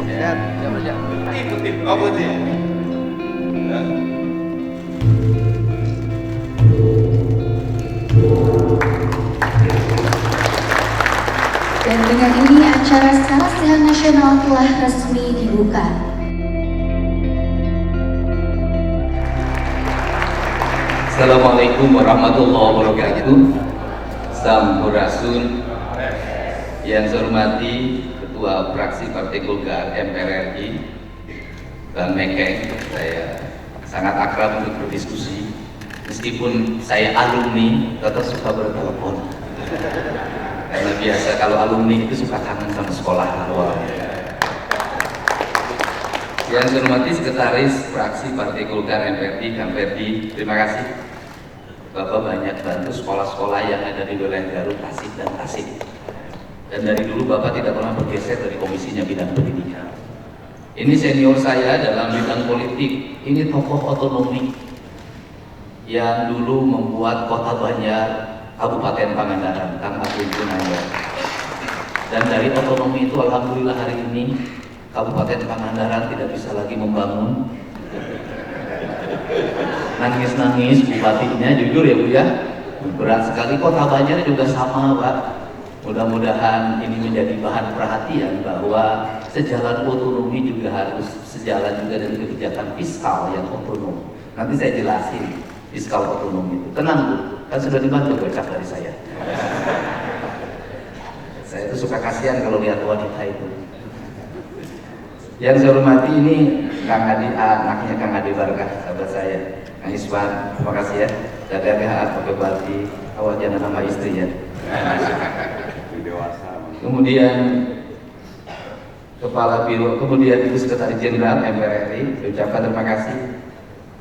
Sehat, jam kerja. Putih, oh putih. Ya. Dan dengan ini acara Salah Sehat Nasional telah resmi dibuka. Assalamualaikum warahmatullahi wabarakatuh. Sampurasun. Yang saya hormati Ketua Fraksi Partai Golkar MPR RI, Bang Mekeng. Saya sangat akrab untuk berdiskusi. Meskipun saya alumni, tetap suka bertelepon. Karena biasa kalau alumni itu suka kangen sama sekolah awal. Yang saya hormati Sekretaris Fraksi Partai Golkar MPRI, Kang Ferdi, terima kasih. Bapak banyak bantu sekolah-sekolah yang ada di wilayah Garut, Tasik, dan Tasik. Dan dari dulu Bapak tidak pernah bergeser dari komisinya bidang pendidikan. Ini senior saya dalam bidang politik, ini tokoh otonomi yang dulu membuat Kota Banjar, Kabupaten Pangandaran, Kang Agung Gunaya. Dan dari otonomi itu alhamdulillah hari ini Kabupaten Pangandaran tidak bisa lagi membangun. Nangis-nangis bupatinya, jujur ya Bu ya, berat sekali. Kota Banjar juga sama Pak. Mudah-mudahan ini menjadi bahan perhatian bahwa sejalan otonomi juga harus sejalan juga dengan kebijakan fiskal yang otonom. Nanti saya jelasin fiskal otonom itu. Tenang Bu, kan sudah dibantu becak dari saya. Saya itu suka kasihan kalau lihat wanita itu. Yang saya hormati ini Kang Adi, anaknya Kang Adi Barkah, sahabat saya. Kang Iswan, terima kasih ya. Jaga pakai bati, awal jangan nama istri ya. Kemudian Kepala Biro, kemudian Ibu Sekretaris Jenderal MPR RI, saya ucapkan terima kasih.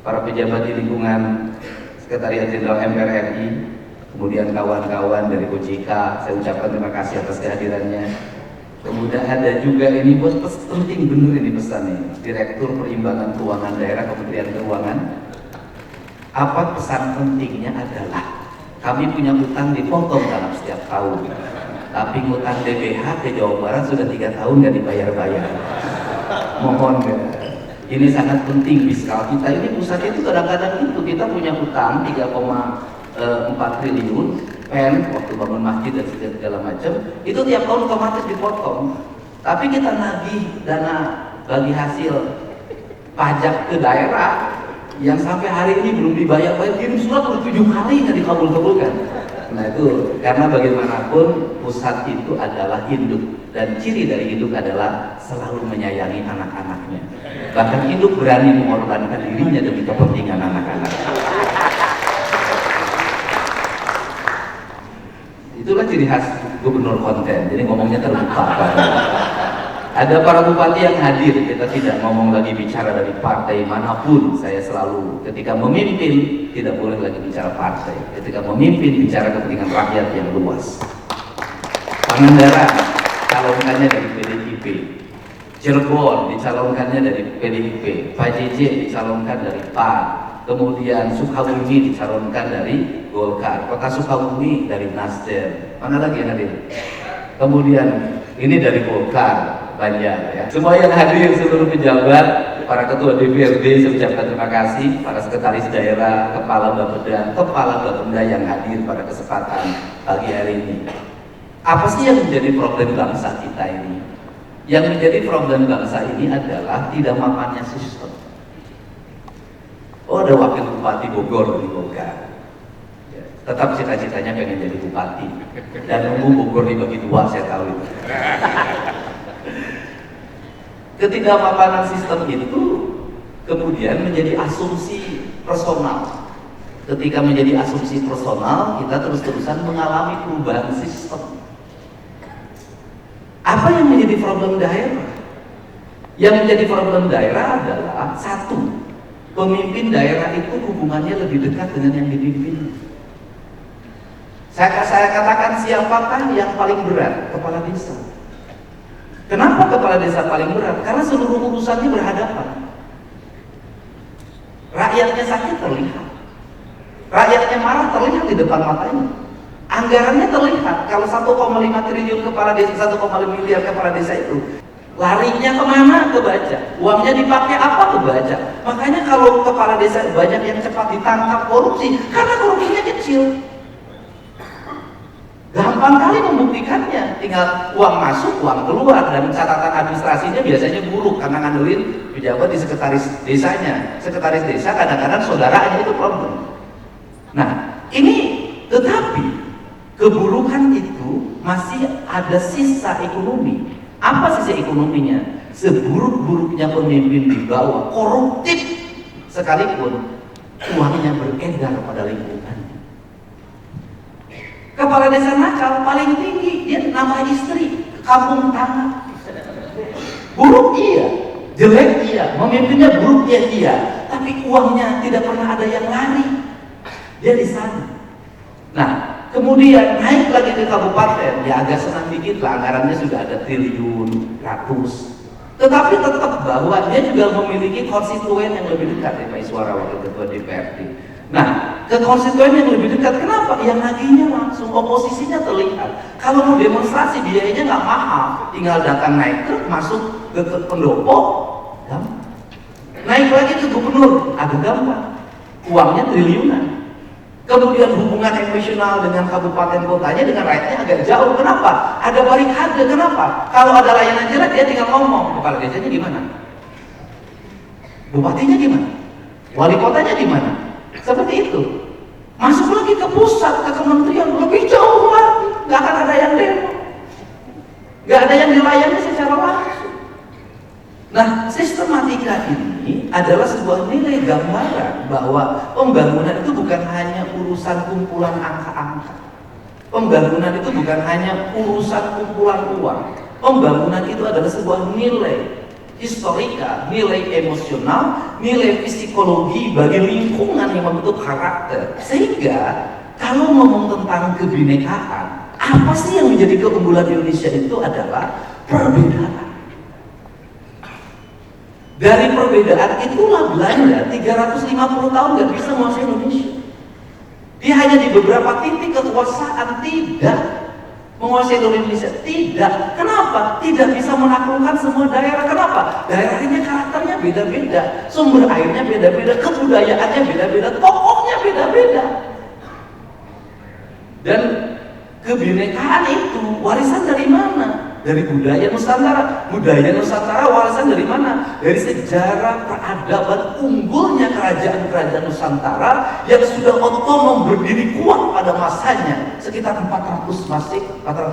Para pejabat di lingkungan Sekretariat Jenderal MPR RI, kemudian kawan-kawan dari OJK, saya ucapkan terima kasih atas kehadirannya. Kemudian ada juga ini buat penting bener ini pesannya, Direktur Perimbangan Keuangan Daerah Kementerian Keuangan. Apa pesan pentingnya adalah kami punya utang dipotong dalam setiap tahun, tapi utang DBH ke Jawa Barat sudah 3 tahun nggak dibayar-bayar. Mohon ini sangat penting fiskal kita ini. Pusat itu kadang-kadang itu kita punya utang 3,4 triliun. Waktu bangun masjid dan segala macam itu tiap tahun otomatis dipotong, tapi kita nagih dana bagi hasil pajak ke daerah yang sampai hari ini belum dibayar-bayar, kirim surat udah 7 kali nggak dikabul-kabulkan. Nah itu karena bagaimanapun pusat itu adalah induk, dan ciri dari induk adalah selalu menyayangi anak-anaknya. Bahkan induk berani mengorbankan dirinya demi kepentingan anak-anak. Itulah ciri khas gubernur konten, jadi ngomongnya terbuka. Ada para bupati yang hadir, kita tidak ngomong lagi bicara dari partai manapun. Saya selalu ketika memimpin tidak boleh lagi bicara partai, ketika memimpin bicara kepentingan rakyat yang luas. Pangandaran calonkannya dari PDIP, Cirebon dicalonkannya dari PDIP, Pak JJ dicalonkan dari PAN, kemudian Sukabumi dicalonkan dari Golkar, Kota Sukabumi dari Nasdem. Mana lagi yang hadir? Kemudian ini dari Golkar, Banjar ya. Semua yang hadir, seluruh pejabat, para ketua DPRD, saya ucapkan terima kasih. Para sekretaris daerah, kepala Bapeda, kepala Bapenda yang hadir pada kesempatan pagi hari ini. Apa sih yang menjadi problem bangsa kita ini? Yang menjadi problem bangsa ini adalah tidak mapannya sistem. Oh, ada wakil bupati Bogor di Golkar, tetap cita-citanya pengen jadi bupati dan nunggu Bogor dibagi 2, saya tahu itu. Ketika papanan sistem itu kemudian menjadi asumsi personal. Ketika menjadi asumsi personal, kita terus-terusan mengalami perubahan sistem. Apa yang menjadi problem daerah? Yang menjadi problem daerah adalah satu, pemimpin daerah itu hubungannya lebih dekat dengan yang dipimpin. Saya katakan siapakah yang paling berat? Kepala desa. Kenapa kepala desa paling berat? Karena seluruh urusannya berhadapan. Rakyatnya sakit terlihat, rakyatnya marah terlihat di depan matanya. Anggarannya terlihat. Kalau 1,5 triliun kepala desa, 1,5 miliar kepala desa itu Larinya kemana? Ke Baja. Uangnya dipakai apa? Ke Baja. Makanya kalau kepala desa banyak yang cepat ditangkap korupsi, karena korupsinya kecil. Gampang kali membuktikannya, tinggal uang masuk, uang keluar, dan catatan administrasinya biasanya buruk karena ngandelin pejabat di sekretaris desanya. Sekretaris desa kadang-kadang saudaranya, itu problem. Nah, ini tetapi keburukan itu masih ada sisa ekonomi. Apa sisa ekonominya? Seburuk-buruknya pemimpin di bawah, koruptif sekalipun, uangnya beredar pada lingkungan. Kepala desa nakal paling tinggi, dia nambah istri, kampung tanah. Buruk iya, jelek iya, memimpinnya buruk iya, tapi uangnya tidak pernah ada yang lari. Dia di sana. Nah, kemudian naik lagi ke kabupaten, ya agak senang dikit lah, anggarannya sudah ada triliun, ratus. Tetapi tetap bahwa dia juga memiliki konstituen yang lebih dekat, Pak Iswara, wakil ketua DPRD. Nah, ke konstituen yang lebih dekat, kenapa? Yang nagihnya langsung, oposisinya terlihat. Kalau mau demonstrasi biayanya nggak mahal, tinggal datang naik truk masuk ke pendopo, gampang. Naik lagi ke gubernur, agak gampang. Uangnya triliunan. Kemudian hubungan emosional dengan kabupaten kotanya dengan rakyatnya agak jauh. Kenapa? Ada barikade. Kenapa? Kalau ada layanan jelek dia tinggal ngomong, kepala desanya gimana? Bupatinya gimana? Wali kotanya gimana? Seperti itu. Masuk lagi ke pusat, ke kementerian, lebih jauh lagi. Gak akan ada yang demo, gak ada yang dilayani secara langsung. Nah, sistematika ini adalah sebuah nilai gambaran bahwa pembangunan itu bukan hanya urusan kumpulan angka-angka. Pembangunan itu bukan hanya urusan kumpulan uang. Pembangunan itu adalah sebuah nilai historika, nilai emosional, nilai psikologi bagi lingkungan yang membentuk karakter. Sehingga kalau ngomong tentang kebinekaan, apa sih yang menjadi keunggulan Indonesia itu adalah perbedaan. Dari perbedaan itulah Belanda 350 tahun gak bisa menguasai Indonesia. Dia hanya di beberapa titik kekuasaan tidak menguasai Indonesia. Tidak. Kenapa? Tidak bisa menaklukkan semua daerah. Kenapa? Daerahnya karakternya beda-beda, sumber airnya beda-beda, kebudayaannya beda-beda, tokohnya beda-beda. Dan kebinekaan itu warisan dari mana? Dari budaya Nusantara. Budaya Nusantara warisan dari mana? Dari sejarah peradaban unggulnya kerajaan-kerajaan Nusantara yang sudah otonom berdiri kuat pada masanya sekitar 400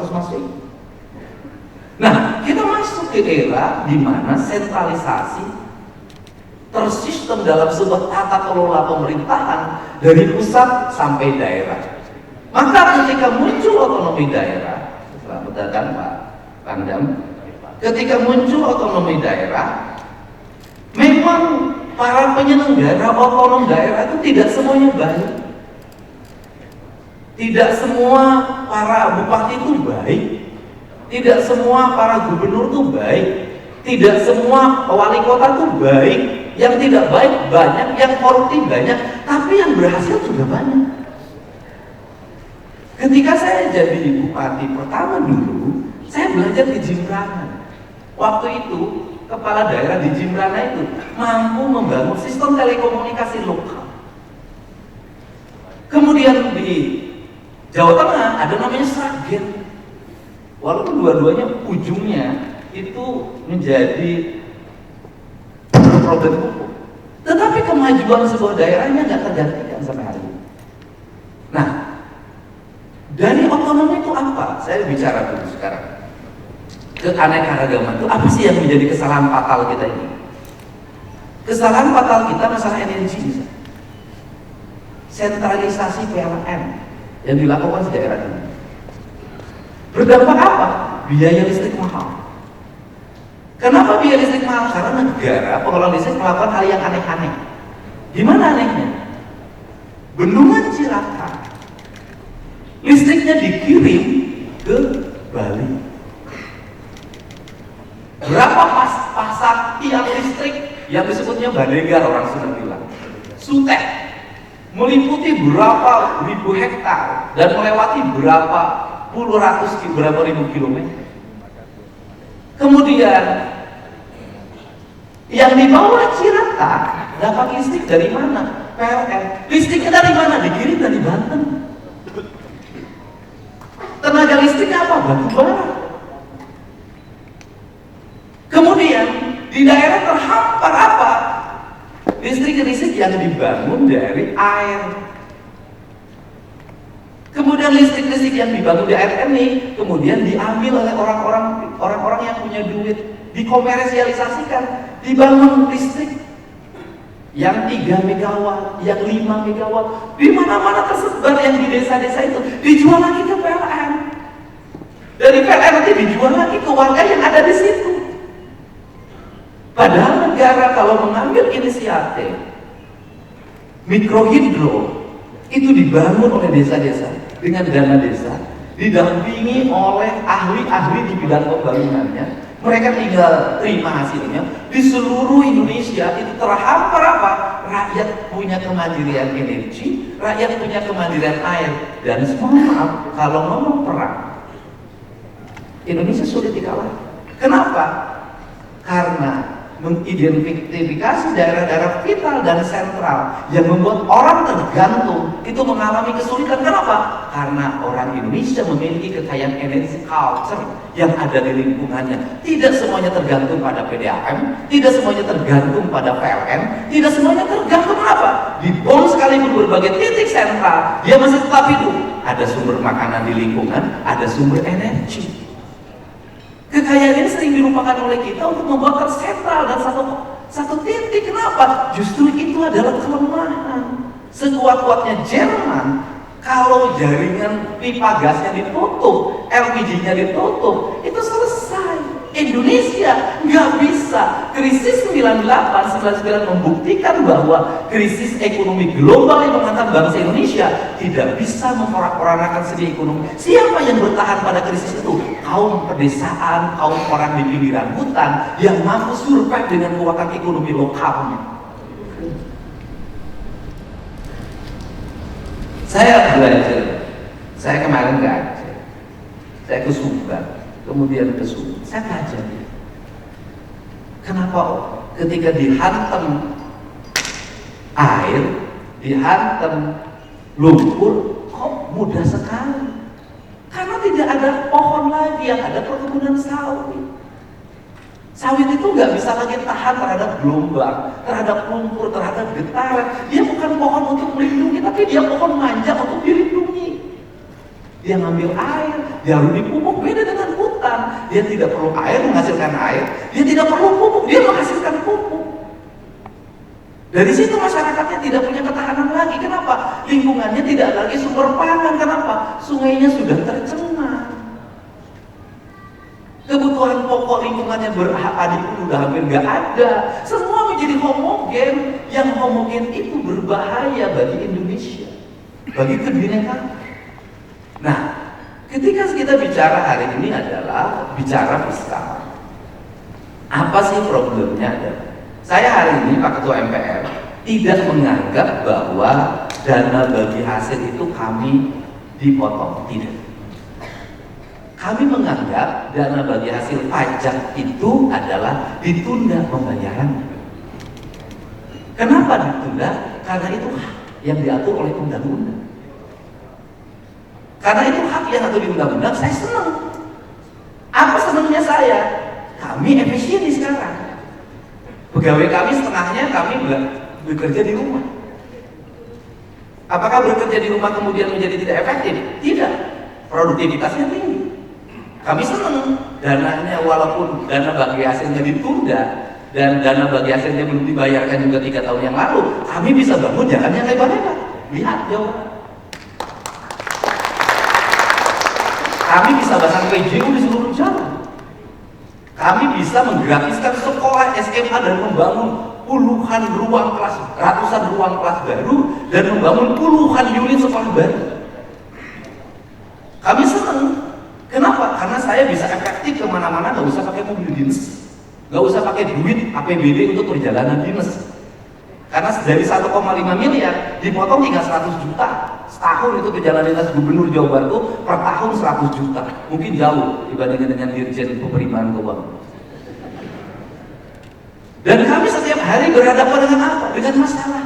Masehi. Nah, kita masuk ke era di mana sentralisasi tersistem dalam sebuah tata kelola pemerintahan dari pusat sampai daerah. Maka ketika muncul otonomi daerah, setelah berdatang Pak Pangdam, ketika muncul otonomi daerah, memang para penyelenggara otonom daerah itu tidak semuanya baik. Tidak semua para bupati itu baik. Tidak semua para gubernur itu baik. Tidak semua wali kota itu baik. Yang tidak baik banyak, yang korupsi banyak, tapi yang berhasil juga banyak. Ketika saya jadi bupati pertama dulu, saya belajar di Jimbrana. Waktu itu, kepala daerah di Jimbrana itu mampu membangun sistem telekomunikasi lokal. Kemudian di Jawa Tengah ada namanya Sragen. Walaupun dua-duanya ujungnya itu menjadi problem hukum, tetapi kemajuan sebuah daerahnya nggak tergantikan sampai hari ini. Nah, dari otonomi itu apa? Saya bicara dulu sekarang. Keanekaragaman itu apa sih yang menjadi kesalahan fatal kita ini? Kesalahan fatal kita masalah energi misalnya. Sentralisasi PLN yang dilakukan di daerah ini. Berdampak apa? Biaya listrik mahal. Kenapa biaya listrik mahal? Karena negara pengelola listrik melakukan hal yang aneh-aneh. Gimana anehnya? Bendungan Cirata, listriknya dikirim ke Bali. Berapa pasang tiang listrik yang disebutnya Bandegar, orang Sunda bilang, Sutek, meliputi berapa ribu hektar dan melewati berapa ribu kilometer. Kemudian Yang di bawah Cirata dapat listrik dari mana? PLN. Listriknya dari mana? Dikirim dari Banten. Tenaga listriknya apa? Batu bara. Kemudian di daerah terhampar apa? Listrik yang dibangun dari air. Kemudian listrik yang dibangun di air ini kemudian diambil oleh orang-orang yang punya duit, dikomersialisasikan, dibangun listrik yang 3 megawatt, yang 5 megawatt, di mana-mana tersebar yang di desa-desa itu dijual lagi ke PLN. Dari PLN nanti dijual lagi ke warga yang ada di situ. Padahal negara kalau mengambil inisiatif mikrohidro itu dibangun oleh desa-desa dengan dana desa, didampingi oleh ahli-ahli di bidang pembangunannya. Mereka tinggal terima hasilnya. Di seluruh Indonesia itu terhampar apa? Rakyat punya kemandirian energi, rakyat punya kemandirian air. Dan semua maaf, kalau ngomong perang, Indonesia sulit dikalah. Kenapa? Karena mengidentifikasi daerah-daerah vital dan sentral yang membuat orang tergantung itu mengalami kesulitan. Kenapa? Karena orang Indonesia memiliki kekayaan energi culture yang ada di lingkungannya. Tidak semuanya tergantung pada PDAM, tidak semuanya tergantung pada PLN, tidak semuanya tergantung apa? Di bawah sekalipun berbagai titik sentral, dia masih tetap hidup. Ada sumber makanan di lingkungan, ada sumber energi. Kekayaan ini sering dilupakan oleh kita untuk membuat tersentral dan satu titik. Kenapa? Justru itu adalah kelemahan. Sekuat-kuatnya Jerman, kalau jaringan pipa gasnya ditutup, LPG-nya ditutup, itu selesai. Indonesia nggak bisa. Krisis 98-99 membuktikan bahwa krisis ekonomi global yang menghantam bangsa Indonesia tidak bisa memporak-porandakan segi ekonomi. Siapa yang bertahan pada krisis itu? Kaum pedesaan, kaum orang di pinggiran hutan yang mampu survive dengan kekuatan ekonomi lokalnya. Saya belajar, saya kemarin ke Aceh, saya ke Subang, kemudian ke Sumut. Saya belajar, kenapa ketika dihantam air, dihantam lumpur, kok mudah sekali? Karena tidak ada pohon lagi, yang ada perkebunan sawit. Sawit itu nggak bisa lagi tahan terhadap gelombang, terhadap lumpur, terhadap getaran. Dia bukan pohon untuk melindungi, tapi dia pohon manja untuk dilindungi. Dia ngambil air, dia harus dipupuk. Beda dengan hutan, dia tidak perlu air menghasilkan air, dia tidak perlu pupuk, dia menghasilkan pupuk. Dari situ masyarakatnya tidak punya ketahanan lagi. Kenapa? Lingkungannya tidak lagi sumber pangan. Kenapa? Sungainya sudah tercemar. Kebutuhan pokok lingkungannya berhadi pun udah hampir nggak ada. Semua menjadi homogen. Yang homogen itu berbahaya bagi Indonesia, bagi kebinekaan. Nah, ketika kita bicara hari ini adalah bicara fiskal. Apa sih problemnya adalah? Saya hari ini Pak Ketua MPR tidak menganggap bahwa dana bagi hasil itu kami dipotong, tidak. Kami menganggap dana bagi hasil pajak itu adalah ditunda pembayaran. Kenapa ditunda? Karena itu hak yang diatur oleh undang-undang. Karena itu hak yang diatur di undang-undang, saya senang. Apa senangnya saya? Kami efisien sekarang. Pegawai kami setengahnya kami bekerja di rumah. Apakah bekerja di rumah kemudian menjadi tidak efektif? Tidak. Produktivitasnya tinggi. Kami senang dananya, walaupun dana bagi hasilnya ditunda dan dana bagi hasilnya belum dibayarkan juga 3 tahun yang lalu, kami bisa bangun jalan yang lebar-lebar. Lihat Jawa. Kami bisa pasang PJU di seluruh jalan. Kami bisa menggratiskan sekolah SMA dan membangun puluhan ruang kelas, ratusan ruang kelas baru dan membangun puluhan unit sekolah baru. Kami senang. Kenapa? Karena saya bisa efektif kemana-mana, nggak usah pakai mobil dinas, nggak usah pakai duit APBD untuk perjalanan dinas. Karena dari 1,5 miliar dipotong tinggal 100 juta. Setahun itu perjalanan dinas gubernur Jawa Barat itu per tahun 100 juta. Mungkin jauh dibandingkan dengan dirjen penerimaan keuangan. Dan kami setiap hari berhadapan dengan apa? Dengan masalah.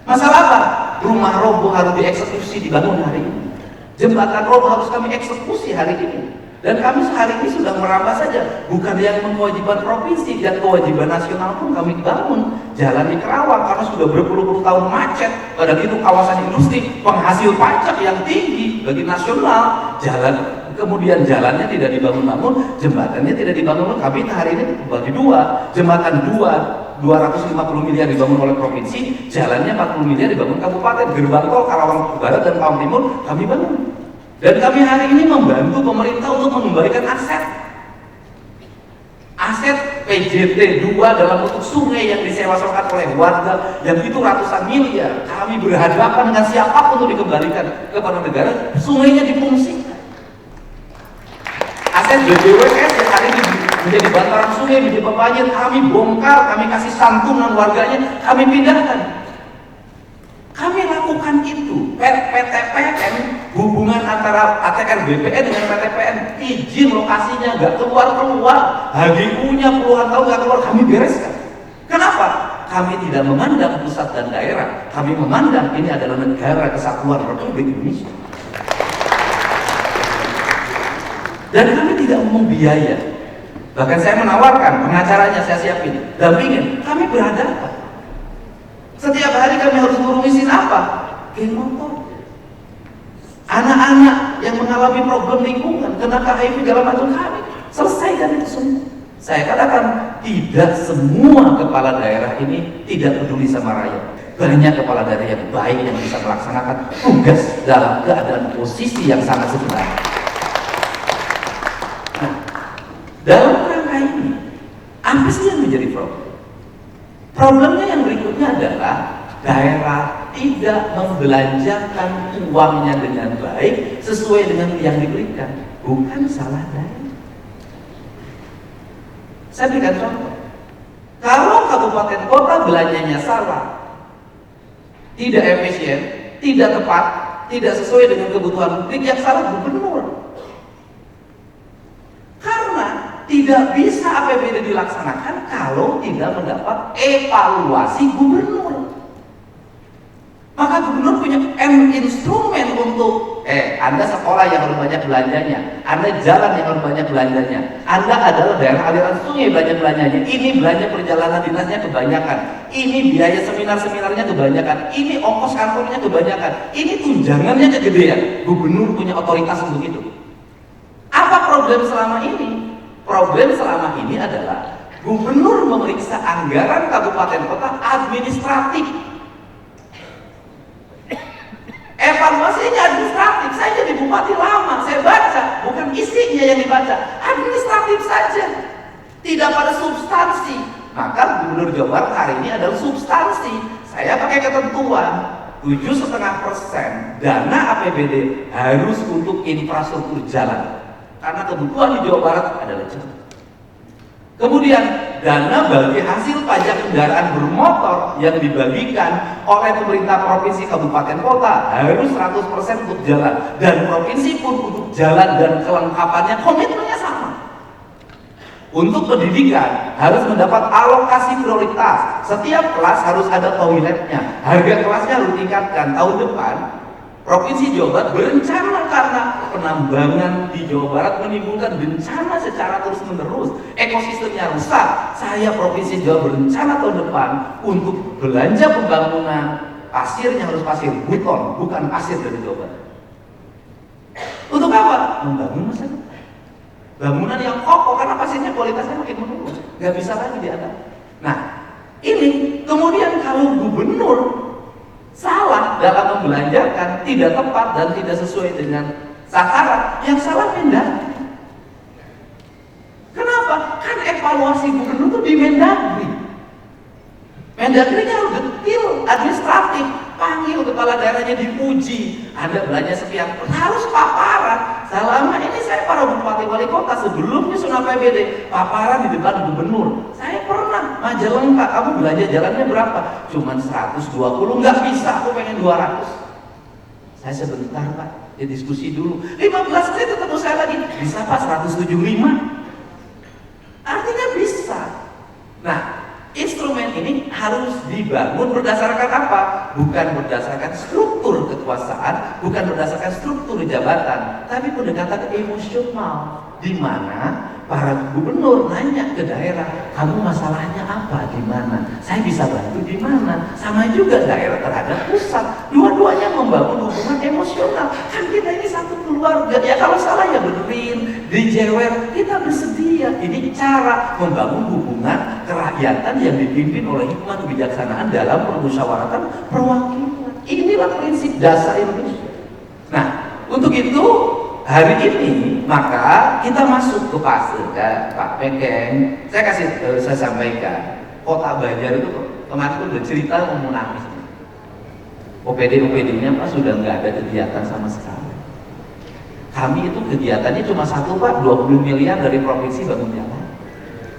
Masalah apa? Rumah roboh harus dieksekusi dibangun hari ini. Jembatan roboh harus kami eksekusi hari ini. Dan kami hari ini sudah merambah saja. Bukan yang kewajiban provinsi dan kewajiban nasional pun kami bangun. Jalan di Kerawang karena sudah berpuluh-puluh tahun macet. Padahal itu kawasan industri penghasil pajak yang tinggi bagi nasional. Kemudian jalannya tidak dibangun-bangun, jembatannya tidak dibangun. Kami hari ini bagi dua, jembatan 250 miliar dibangun oleh provinsi, jalannya 40 miliar dibangun kabupaten. Gerbang tol Karawang Barat dan Karawang Timur kami bangun. Dan kami hari ini membantu pemerintah untuk mengembalikan aset PJT 2 dalam bentuk sungai yang disewa-sewakan oleh warga yang itu ratusan miliar. Kami berhadapan dengan siapapun untuk dikembalikan kepada negara, sungainya difungsikan. Aset BPWS yang hari ini menjadi bantaran sungai, menjadi banjir, kami bongkar, kami kasih santunan warganya, kami pindahkan. Kami lakukan itu. PTPN, hubungan antara ATR BPN dengan PTPN, izin lokasinya nggak keluar, HGU-nya puluhan tahun nggak keluar, kami bereskan. Kenapa? Kami tidak memandang pusat dan daerah, kami memandang ini adalah negara kesatuan Republik Indonesia. Dan kami tidak ngomong biaya. Bahkan saya menawarkan, pengacaranya saya siapin, dampingin, kami berhadapan. Setiap hari kami harus ngurusin apa? Geng motor. Anak-anak yang mengalami problem lingkungan, kena HIV segala macam, kami selesaikan itu semua. Saya katakan, tidak semua kepala daerah ini tidak peduli sama rakyat. Banyak kepala daerah yang baik yang bisa melaksanakan tugas dalam keadaan posisi yang sangat sebenarnya. Nah, dalam rangka ini, apa sih yang menjadi problem? Problemnya yang berikutnya adalah daerah tidak membelanjakan uangnya dengan baik sesuai dengan yang diberikan. Bukan salah daerah. Saya berikan contoh. Kalau kabupaten kota belanjanya salah, tidak efisien, tidak tepat, tidak sesuai dengan kebutuhan publik, yang salah gubernur. Karena tidak bisa APBD dilaksanakan kalau tidak mendapat evaluasi gubernur. Maka gubernur punya instrumen untuk Anda sekolah yang harus banyak belanjanya, Anda jalan yang harus banyak belanjanya, Anda adalah daerah aliran sungai banyak belanjanya, ini belanja perjalanan dinasnya kebanyakan, ini biaya seminar-seminarnya kebanyakan, ini ongkos kantornya kebanyakan, ini tunjangannya kegedean. Gubernur punya otoritas untuk itu. Apa problem selama ini? Problem selama ini adalah gubernur memeriksa anggaran kabupaten kota administratif. Evaluasinya administratif. Saya jadi bupati lama, saya baca, bukan isinya yang dibaca, administratif saja, tidak pada substansi. Maka gubernur Jawa Barat hari ini adalah substansi. Saya pakai ketentuan 7,5% dana APBD harus untuk infrastruktur jalan. Karena kebutuhan di Jawa Barat adalah jalan. Kemudian dana bagi hasil pajak kendaraan bermotor yang dibagikan oleh pemerintah provinsi kabupaten kota harus 100% untuk jalan, dan provinsi pun untuk jalan dan kelengkapannya komitmennya sama. Untuk pendidikan harus mendapat alokasi prioritas. Setiap kelas harus ada toiletnya. Harga kelasnya harus ditingkatkan. Tahun depan Provinsi Jawa Barat berencana karena penambangan di Jawa Barat menimbulkan bencana secara terus-menerus, ekosistemnya rusak. Saya Provinsi Jawa berencana tahun depan untuk belanja pembangunan, pasirnya harus pasir beton, bukan pasir dari Jawa Barat. Untuk apa? Membangun masa depan. Bangunan yang kokoh karena pasirnya kualitasnya makin menurun, nggak bisa lagi dianggap. Nah, ini kemudian kalau gubernur salah dalam membelanjakan, tidak tepat dan tidak sesuai dengan sasaran, yang salah Mendagri. Kenapa? Kan evaluasi gubernur itu di Mendagri. Mendagrinya harus detil, administratif, panggil kepala daerahnya diuji. Anda belanja sekian, harus paparan. Selama ini saya para bupati wali kota sebelumnya sudah APBD, paparan di depan gubernur. Saya pernah Majalengka, kamu belanja jalannya berapa? Cuman 120, nggak bisa, aku pengen 200. Saya sebentar Pak, ya diskusi dulu. 15 menit ketemu saya lagi, bisa Pak 175? Artinya bisa. Nah, instrumen ini harus dibangun berdasarkan apa? Bukan berdasarkan struktur kekuasaan, bukan berdasarkan struktur jabatan, tapi pendekatan emosional, di mana para gubernur nanya ke daerah, kamu masalahnya apa, di mana? Saya bisa bantu di mana? Sama juga daerah terhadap pusat, dua-duanya membangun hubungan emosional. Kan kita ini satu keluarga, ya kalau salah ya benerin, dijewer, kita bersedia. Ini cara membangun hubungan kerakyatan yang dipimpin oleh hikmah kebijaksanaan dalam permusyawaratan perwakilan. Inilah prinsip dasar Indonesia. Nah, untuk itu hari ini maka kita masuk ke fase Pak Pekeng. Saya sampaikan, Kota Banjar itu kemarin udah cerita mau nangis. OPD-nya Pak sudah nggak ada kegiatan sama sekali. Kami itu kegiatannya cuma satu Pak, 20 miliar dari provinsi bangun jalan.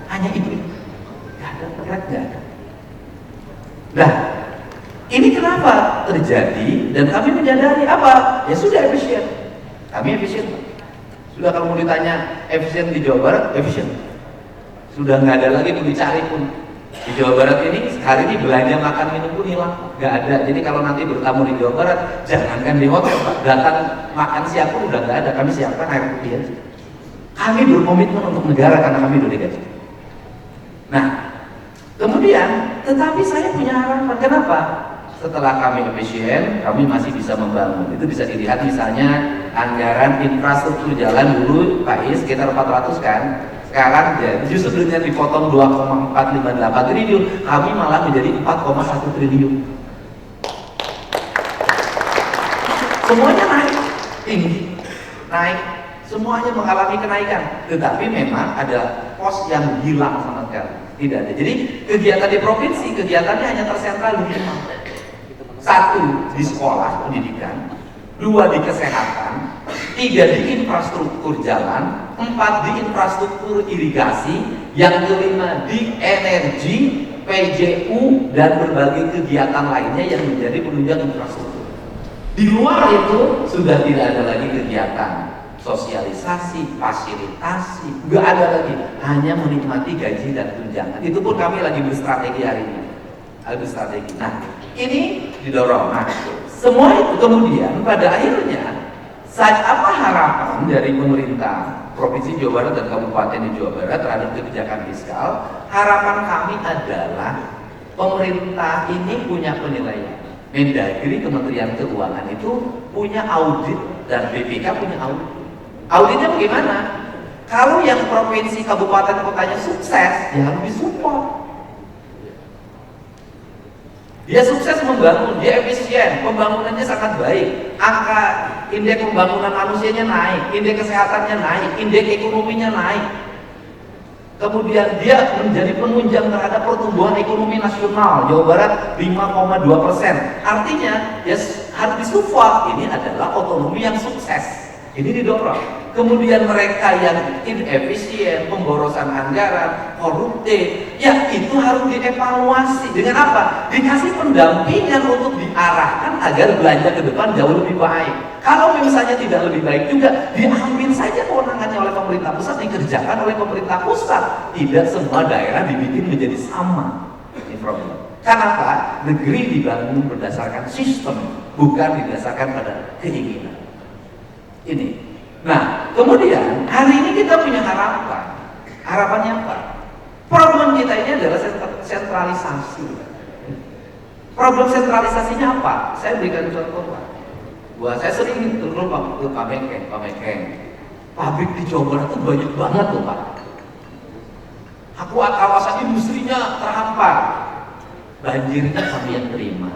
Hanya itu. Nggak ada, nggak ada. Nah, ini kenapa terjadi dan kami menyadari apa? Ya sudah efisien. Kami efisien. Sudah kalau mau ditanya efisien di Jawa Barat, efisien. Sudah nggak ada lagi mau dicari pun. Di Jawa Barat ini hari ini belanja makan minum pun hilang, nggak ada. Jadi kalau nanti bertamu di Jawa Barat, jangankan di hotel Pak, datang makan siang pun udah nggak ada. Kami siapkan air putih aja. Kami berkomitmen untuk negara karena kami udah digaji. Nah, kemudian, tetapi saya punya harapan. Kenapa? Setelah kami efisien, kami masih bisa membangun. Itu bisa dilihat misalnya anggaran infrastruktur jalan dulu Pak Is sekitar 400 kan. Sekarang ya, justru dengan dipotong 2,458 triliun, kami malah menjadi 4,1 triliun. Semuanya naik, tinggi, naik, semuanya mengalami kenaikan. Tetapi memang ada pos yang hilang sama sekali. Tidak ada. Jadi kegiatan di provinsi, kegiatannya hanya tersentral di 5. 1 di sekolah pendidikan, 2 di kesehatan, 3 di infrastruktur jalan, 4 di infrastruktur irigasi, yang kelima di energi, PJU, dan berbagai kegiatan lainnya yang menjadi penunjang infrastruktur. Di luar itu sudah tidak ada lagi kegiatan sosialisasi, fasilitasi, nggak ada lagi, hanya menikmati gaji dan tunjangan. Itu pun kami lagi berstrategi hari ini. Strategi. Nah, ini didorong. Nah, semua itu kemudian pada akhirnya apa harapan dari pemerintah Provinsi Jawa Barat dan Kabupaten di Jawa Barat terhadap kebijakan fiskal? Harapan kami adalah pemerintah ini punya penilaian. Mendagri, Kementerian Keuangan itu punya audit dan BPK punya audit. Auditnya bagaimana? Kalau yang provinsi, kabupaten, kotanya sukses, ya harus disupport. Dia sukses membangun, dia efisien, pembangunannya sangat baik, angka indeks pembangunan manusianya naik, indeks kesehatannya naik, indeks ekonominya naik. Kemudian dia menjadi penunjang terhadap pertumbuhan ekonomi nasional. Jawa Barat 5,2%. Artinya ya harus disupport. Ini adalah otonomi yang sukses. Ini didorong. Kemudian mereka yang inefisien, pemborosan anggaran, koruptif, ya itu harus dievaluasi. Dengan apa? Dikasih pendampingan untuk diarahkan agar belanja ke depan jauh lebih baik. Kalau misalnya tidak lebih baik juga, diambil saja kewenangannya oleh pemerintah pusat, dikerjakan oleh pemerintah pusat. Tidak semua daerah dibikin menjadi sama. Ini problem. Kenapa? Negeri dibangun berdasarkan sistem, bukan didasarkan pada keinginan. Ini. Nah, kemudian hari ini kita punya harapan. Harapannya apa? Problem kita ini adalah sentralisasi. Problem sentralisasinya apa? Saya berikan contoh Pak. Saya sering turun ke Pak Mekeng. Pabrik di Jawa Barat itu banyak banget tuh Pak. Kawasan industrinya terhampar. Banjirnya kami yang terima.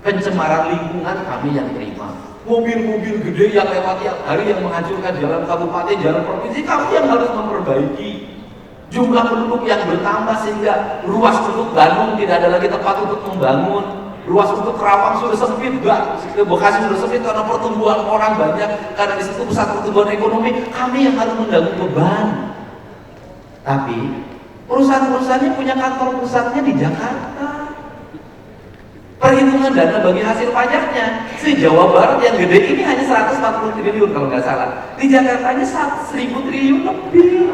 Pencemaran lingkungan kami yang terima. Mobil-mobil gede yang lewat tiap hari yang menghancurkan jalan kabupaten, jalan provinsi, kami yang harus memperbaiki. Jumlah penduduk yang bertambah sehingga ruas untuk Bandung tidak ada lagi tempat untuk membangun. Ruas untuk Kerawang sudah sempit, Bekasi sudah sempit karena pertumbuhan orang banyak, karena di situ pusat pertumbuhan ekonomi. Kami yang harus menanggung beban. Tapi perusahaan-perusahaannya punya kantor pusatnya di Jakarta. Perhitungan dana bagi hasil pajaknya si Jawa Barat yang gede ini hanya 140 triliun kalau nggak salah. Di Jakartanya 1.000 triliun lebih.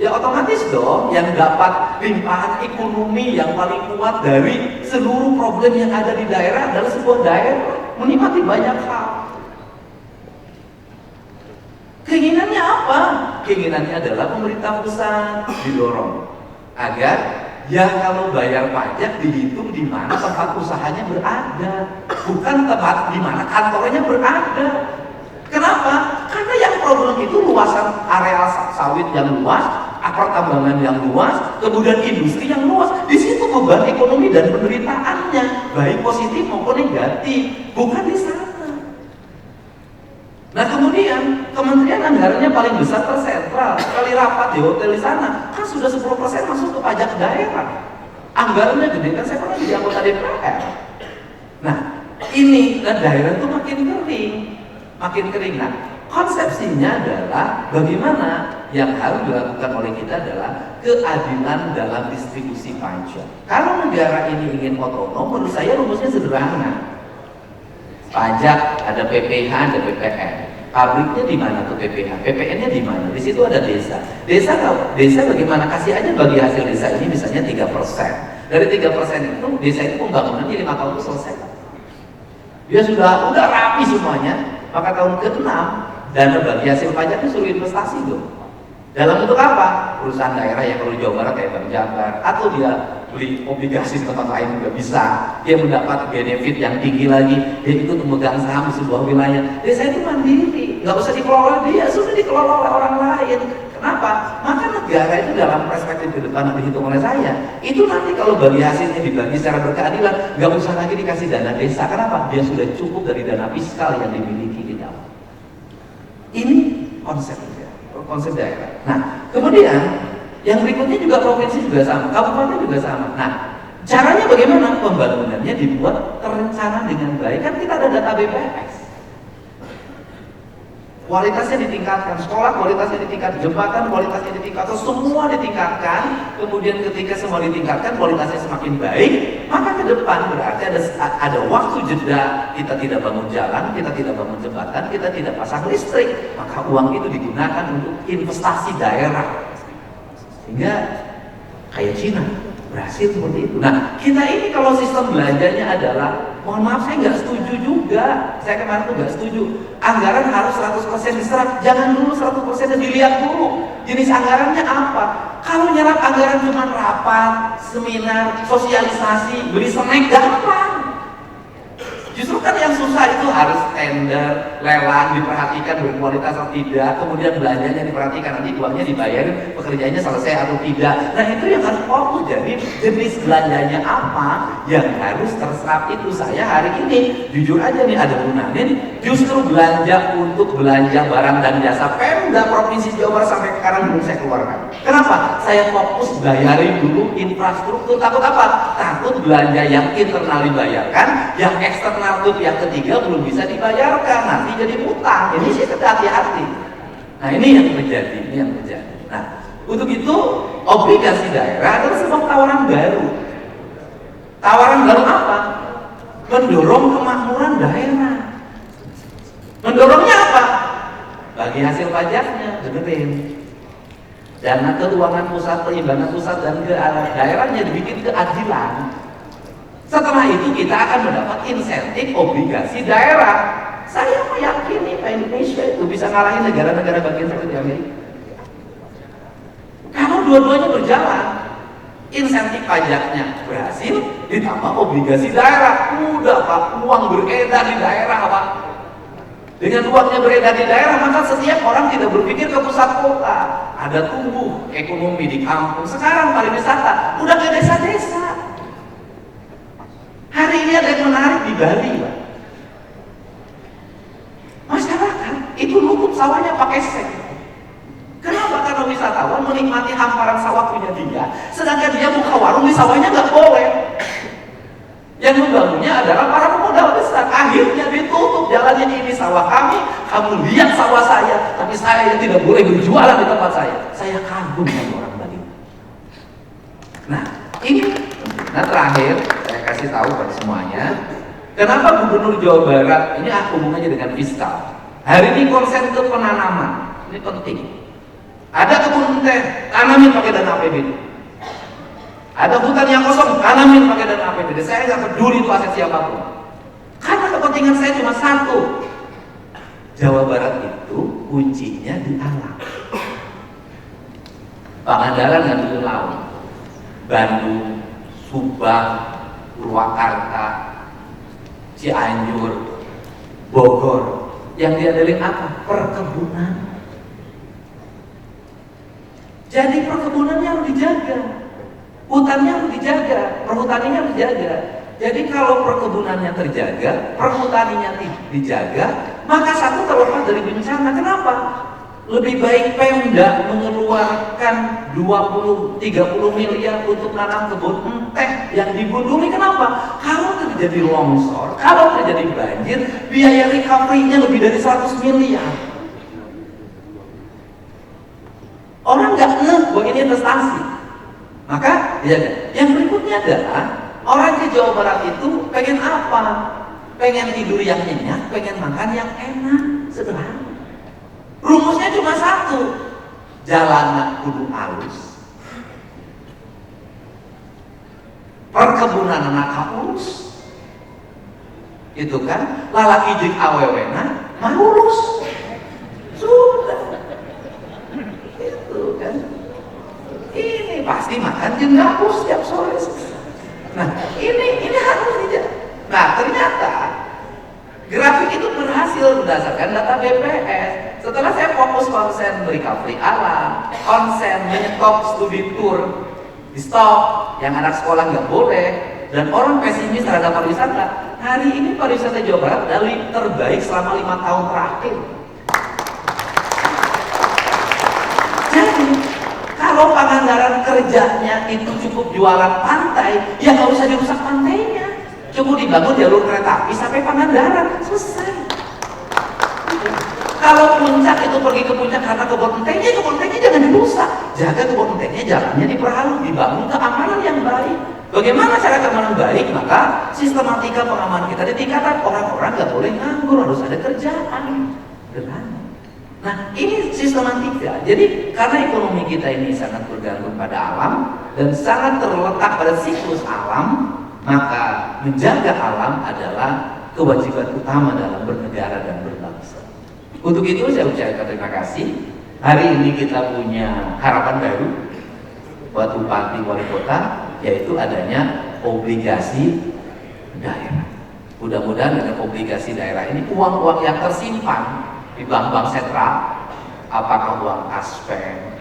Ya otomatis dong yang dapat limpahan ekonomi yang paling kuat dari seluruh problem yang ada di daerah adalah sebuah daerah menikmati banyak hal. Keinginannya apa? Keinginannya adalah pemerintah pusat didorong agar ya kalau bayar pajak dihitung di mana tempat usahanya berada, bukan tempat di mana kantornya berada. Kenapa? Karena yang problem itu luasan areal sawit yang luas, pertambangan yang luas, kemudian industri yang luas. Di situ beban ekonomi dan penderitaannya, baik positif maupun negatif, bukan di sana. Nah kemudian kementerian anggarannya paling besar tersentral. Sekali rapat di hotel di sana, kan sudah 10% masuk ke pajak daerah. Anggarannya gede kan, saya pernah jadi anggota DPR. Nah ini dan daerah itu makin kering. Nah konsepsinya adalah bagaimana yang harus dilakukan oleh kita adalah keadilan dalam distribusi pajak. Kalau negara ini ingin otonom, menurut saya rumusnya sederhana. Pajak ada PPH, ada PPN. Pabriknya di mana tuh PPH? PPN-nya di mana? Di situ ada desa. Desa bagaimana? Kasih aja bagi hasil desa ini misalnya 3%. Dari 3% itu desa itu pembangunannya 5 tahun itu selesai. Dia sudah rapi semuanya. Maka tahun ke-6 dana bagi hasil pajaknya suruh investasi dong. Dalam bentuk apa? Perusahaan daerah yang kalau di Jawa Barat kayak Bank Jabar, atau dia beli obligasi di tempat lain juga bisa. Dia mendapat benefit yang tinggi lagi. Dia ikut memegang saham di sebuah wilayah. Desa itu mandiri, nggak usah dikelola dia, sudah dikelola oleh orang lain. Kenapa? Maka negara itu dalam perspektif ke depan yang dihitung oleh saya, itu nanti kalau bagi hasilnya dibagi secara berkeadilan, nggak usah lagi dikasih dana desa. Kenapa? Dia sudah cukup dari dana fiskal yang dimiliki di dalam. Ini konsep daerah. Nah, kemudian yang berikutnya juga provinsi juga sama, kabupaten juga sama. Nah, caranya bagaimana? Pembangunannya dibuat terencana dengan baik. Kan kita ada data BPS. Kualitasnya ditingkatkan, sekolah kualitasnya ditingkatkan, jembatan kualitasnya ditingkatkan, semua ditingkatkan. Kemudian ketika semua ditingkatkan, kualitasnya semakin baik, maka ke depan berarti ada waktu jeda. Kita tidak bangun jalan, kita tidak bangun jembatan, kita tidak pasang listrik, maka uang itu digunakan untuk investasi daerah. Sehingga kayak Cina berhasil seperti itu. Nah, kita ini kalau sistem belanjanya adalah, mohon maaf saya nggak setuju juga. Saya kemarin tuh nggak setuju. Anggaran harus 100% diserap. Jangan dulu 100% dilihat dulu. Jenis anggarannya apa? Kalau nyerap anggaran cuma rapat, seminar, sosialisasi, beli snack, gampang. Justru kan yang susah itu harus tender, lelang, diperhatikan berkualitas atau tidak, kemudian belanjanya diperhatikan, nanti uangnya dibayarin, pekerjaannya selesai atau tidak. Nah itu yang harus fokus. Jadi jenis belanjanya apa yang harus terserap itu. Saya hari ini jujur aja nih ada gunanya, justru belanja untuk belanja barang dan jasa Pemda Provinsi Jawa Barat sampai sekarang belum saya keluarkan. Kenapa? Saya fokus bayarin dulu infrastruktur. Takut apa? Takut belanja yang internal dibayarkan, yang eksternal untuk yang ketiga belum bisa dibayarkan, nanti jadi utang. Ini sih hati-hati. Nah ini yang terjadi, Nah untuk itu obligasi daerah adalah sebuah tawaran baru. Tawaran baru apa? Mendorong kemakmuran daerah. Mendorongnya apa? Bagi hasil pajaknya, dengerin. Dana keuangan pusat, penyimbangan pusat dan ke daerahnya dibikin keadilan. Setelah itu kita akan mendapat insentif obligasi daerah. Saya meyakini Indonesia itu bisa ngalahin negara-negara bagian seperti Amerika. Kalau dua-duanya berjalan, insentif pajaknya berhasil, ditambah obligasi daerah. Udah Pak, uang beredar di daerah Pak. Dengan uangnya beredar di daerah, maka setiap orang tidak berpikir ke pusat kota. Ada tumbuh ekonomi di kampung. Sekarang pariwisata udah ke desa-desa. Hari ini ada yang menarik di Bali, Pak. Masyarakat itu nutup sawahnya pakai seng. Kenapa? Karena wisatawan menikmati hamparan sawah punya dia, sedangkan dia buka warung di sawahnya nggak boleh. Yang membangunnya adalah para pemodal besar. Akhirnya ditutup jalannya, ini sawah kami, kamu lihat sawah saya, tapi saya yang tidak boleh berjualan di tempat saya. Saya kagum sama orang Bali. Nah, ini. Nah terakhir saya kasih tahu pada semuanya, kenapa Gubernur Jawa Barat ini hubungannya dengan fiskal. Hari ini konsen ke penanaman, ini penting. Ada kebun teh, tanamin pakai dana APBD. Ada hutan yang kosong, tanamin pakai dana APBD. Saya nggak peduli itu aset siapapun. Karena kepentingan saya cuma satu. Jawa Barat itu kuncinya di alam. Pangandaran dan Ujung Laut, Bandung, Subang, Purwakarta, Cianjur, Bogor, yang diandalkan apa? Perkebunan. Jadi perkebunannya harus dijaga, hutannya harus dijaga, perhutaninya harus dijaga. Jadi kalau perkebunannya terjaga, perhutaninya dijaga, maka satu terlepas dari bencana. Kenapa? Lebih baik Pemda mengeluarkan 20-30 miliar untuk nanam kebun teh yang digunduli. Kenapa? Kalau terjadi longsor, kalau terjadi banjir, biaya recovery-nya lebih dari 100 miliar. Orang nggak ngeh bahwa ini investasi. Maka ya, yang berikutnya adalah orang di Jawa Barat itu pengen apa? Pengen tidur yang nyenyak, pengen makan yang enak, sederhana. Rumusnya cuma satu, jalanan kudu halus, perkebunan anak halus, itu kan, lalaki jeng awewena mahulus, sudah, itu kan, ini pasti makan jeng gabus setiap sore. Nah ini harus tidak. Nah ternyata grafik itu berhasil berdasarkan data BPS. Setelah saya fokus konsen recovery alam, konsen menyetop studi tour, di stop, yang anak sekolah nggak boleh, dan orang pesimis terhadap pariwisata. Hari ini pariwisata Jawa Barat dari terbaik selama 5 tahun terakhir. Jadi kalau Pangandaran kerjanya itu cukup jualan pantai, ya nggak usah dirusak pantainya. Cukup dibangun jalur kereta api sampai Pangandaran, selesai. Kalau puncak itu pergi ke puncak karena kebun tehnya jangan dirusak. Jaga kebun tehnya, jalannya diperhalus, dibangun keamanan yang baik. Bagaimana cara keamanan baik? Maka sistematika pengamanan kita ditingkatkan. Orang-orang nggak boleh nganggur, harus ada kerjaan. Nah ini sistematika. Jadi karena ekonomi kita ini sangat bergantung pada alam dan sangat terletak pada siklus alam, maka menjaga alam adalah kewajiban utama dalam bernegara dan berbangsa. Untuk itu saya ucapkan terima kasih. Hari ini kita punya harapan baru buat Bupati Wali Kota, yaitu adanya obligasi daerah. Mudah-mudahan dengan obligasi daerah ini uang-uang yang tersimpan di bank-bank sentral, apakah uang Aspen,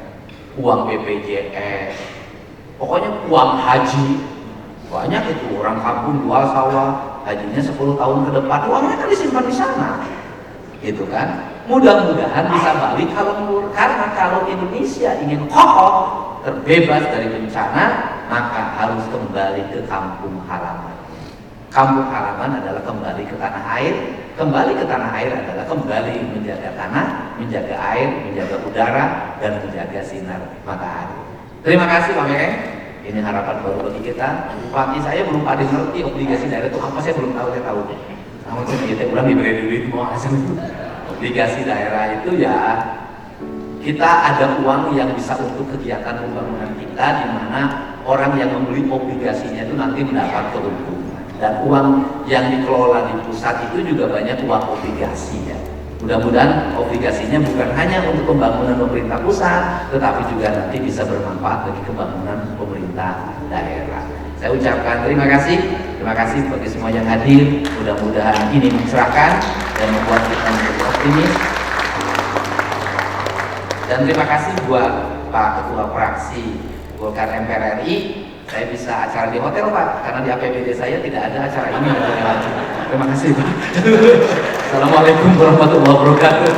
uang BPJS, pokoknya uang haji, banyak itu orang kampung jual sawah, hajinya 10 tahun ke depan, uangnya kan disimpan di sana. Gitu kan, mudah-mudahan bisa balik karena kalau Indonesia ingin kokoh terbebas dari bencana, maka harus kembali ke kampung halaman. Kampung halaman adalah kembali ke tanah air. Kembali ke tanah air adalah kembali menjaga tanah, menjaga air, menjaga udara, dan menjaga sinar matahari. Terima kasih Pak Meng. Ini harapan baru bagi kita. Bupati saya belum ada ngerti obligasi daerah itu apa, saya belum tahu. Saya tahu. Namun kita ulang diberi duit mau asal itu. Obligasi daerah itu ya kita ada uang yang bisa untuk kegiatan pembangunan kita, di mana orang yang membeli obligasinya itu nanti mendapat keuntungan. Dan uang yang dikelola di pusat itu juga banyak uang obligasi ya. Mudah-mudahan obligasinya bukan hanya untuk pembangunan pemerintah pusat, tetapi juga nanti bisa bermanfaat bagi pembangunan pemerintah daerah. Saya ucapkan terima kasih bagi semua yang hadir. Mudah-mudahan ini mencerahkan dan membuat kita menjadi optimis. Dan terima kasih buat Pak Ketua Fraksi Golkar MPR RI. Saya bisa acara di hotel Pak, karena di APBD saya tidak ada acara ini. Terima kasih Pak. Assalamualaikum warahmatullahi wabarakatuh.